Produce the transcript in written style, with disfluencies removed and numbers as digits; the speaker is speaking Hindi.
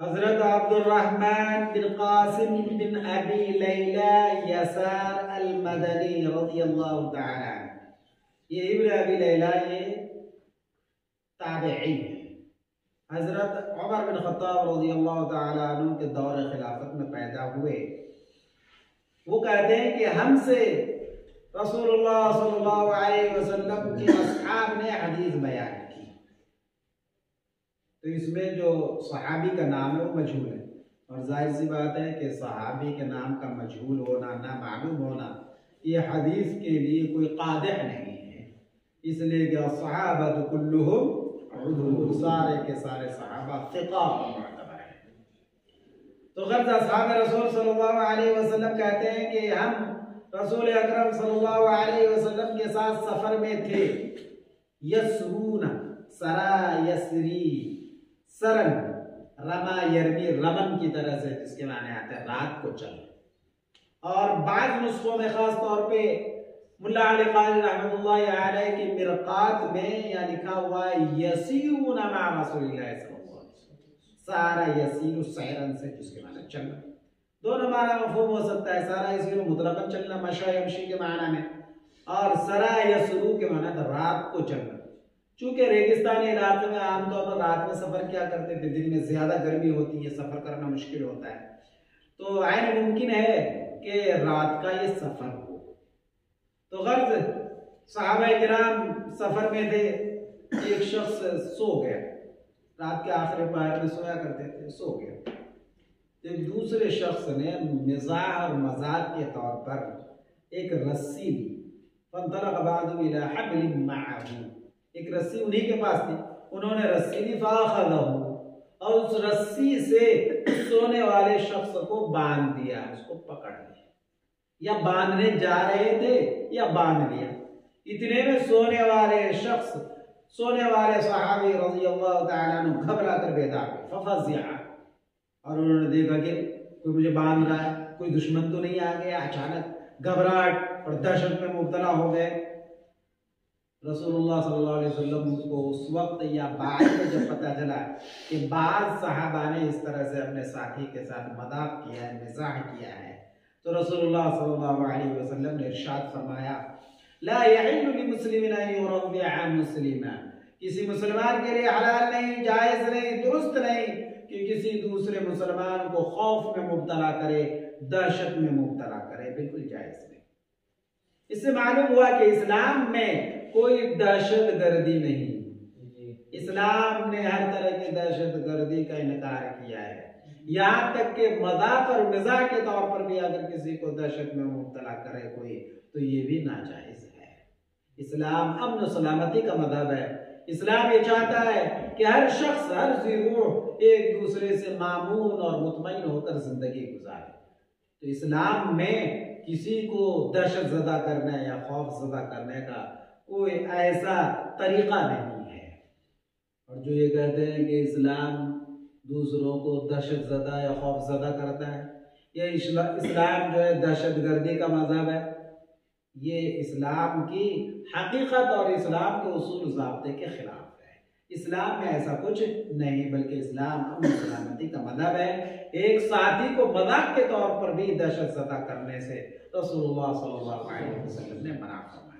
हजरत अब्दुर्रहमान बिन कासिम बिन अबी लैला यसार अल मदनी रज़ियल्लाहु ताला ये इब्न अबी लैला ये ताबेई हजरत उमर बिन खत्ताब रज़ियल्लाहु ताला अन्हु के दौर खिलाफत में पैदा हुए। वो कहते हैं कि हमसे रसूलुल्लाह सल्लल्लाहु अलैहि वसल्लम के असहाब ने हदीस बयान की। तो इसमें जो सहाबी का नाम है वो मजहूल है, और जाहिर सी बात है कि सहाबी के नाम का मजहूल होना, ना मालूम होना, ये हदीस के लिए कोई कादिह नहीं है। इसलिए कि सहाबत कुल्लुहुम उदूल, सारे के सारे सहाबा थिका मुअतबर हैं। तो गर्ज असहाब रसूल सल्लल्लाहु अलैहि वसल्लम कहते हैं कि हम रसूल अकरम सल्लल्लाहु अलैहि वसल्लम के साथ सफर में थे। यसरूना सरा यसरी सरन रमा यरमी रमन की तरह से, जिसके माने आते हैं रात को चल। और बाद नुस्खों में खास तौर पे मुल्ला अली क़ारी रहमतुल्लाहि अलैहि की मिरकात में यह लिखा हुआ है यसीरुना मा रसूलिल्लाह सल्लल्लाहु अलैहि वसल्लम, सारा यसीरु सैरन से, जिसके माने चलना। दोनों माना मफहूम हो सकता है। सारा यसीरु मुतलकन चलना मशा यमशी के माना में, और सरा यसरू के माना रात को चलना। चूंकि रेगिस्तानी इलाके में आमतौर पर रात में सफर क्या करते थे, दिन में ज्यादा गर्मी होती है, सफर करना मुश्किल होता है, तो आयन मुमकिन है कि रात का ये सफर हो। तो गर्ज सहाबा किराम सफर में थे, एक शख्स सो गया, रात के आखिरी पहर में सोया करते थे, सो गया। एक दूसरे शख्स ने मिजाह और मजाक के तौर पर एक रस्सी ली, फंतलक बादु इला हब्लिन मअहू, एक रस्सी उन्हीं के पास थी, उन्होंने रस्सी ली फाखज़हू, और उस रस्सी से सोने वाले शख्स को बांध दिया, उसको पकड़ लिया, या बांधने जा रहे थे या बांध लिया। इतने में सोने वाले शख्स, सोने वाले सहाबी रज़ियल्लाहु ताला अन्हु घबरा कर बेदार हुए, फफज़िअ, और उन्होंने देखा कि कोई मुझे बांध रहा है, कोई दुश्मन तो नहीं आ गया। अचानक घबराहट और दहशत में मुब्तला हो गए। रसूलुल्लाह सल्लल्लाहु अलैहि वसल्लम को उस वक्त या बाद में जब पता चला कि बाद सहाबा ने इस तरह से अपने साथी के साथ मजाक किया है, मिजाह किया है, तो रसूलुल्लाह सल्लल्लाहु अलैहि वसल्लम ने इरशाद फरमाया, ला यहिल्लु लिमुस्लिमिन अन युरव्विअ मुस्लिमा, किसी मुसलमान के लिए हलाल नहीं, जायज नहीं, दुरुस्त नहीं कि किसी दूसरे मुसलमान को खौफ में मुब्तला करे, दहशत में मुब्तला करे, बिल्कुल जायज नहीं। इससे मालूम हुआ कि इस्लाम में कोई दहशत गर्दी नहीं, इस्लाम ने हर तरह की दहशत गर्दी का इनकार किया है। यहाँ तक कि मजाक और मिजाह के तौर पर भी अगर किसी को दहशत में मुब्तला करे कोई, तो ये भी नाजायज है। इस्लाम अमन सलामती का मज़हब है। इस्लाम ये चाहता है कि हर शख्स, हर ज़रूर एक दूसरे से मामून और मुतमईन होकर जिंदगी गुजारे। तो इस्लाम में किसी को दहशत ज़दा करने या खौफ ज़दा करने का कोई ऐसा तरीका नहीं है। और जो ये कहते हैं कि इस्लाम दूसरों को दहशत ज़दा या खौफ ज़दा करता है, या इस्लाम जो है दहशत गर्दी का मज़हब है, ये इस्लाम की हकीकत और इस्लाम के उसूल ज़ाब्ते के खिलाफ है। इस्लाम में ऐसा कुछ नहीं, बल्कि इस्लाम अमन सलामती का मज़हब है। एक साथी को मजाक के तौर पर भी दहशत ज़दा करने से रसूलुल्लाह सल्लल्लाहु अलैहि वसल्लम ने मना फरमाया।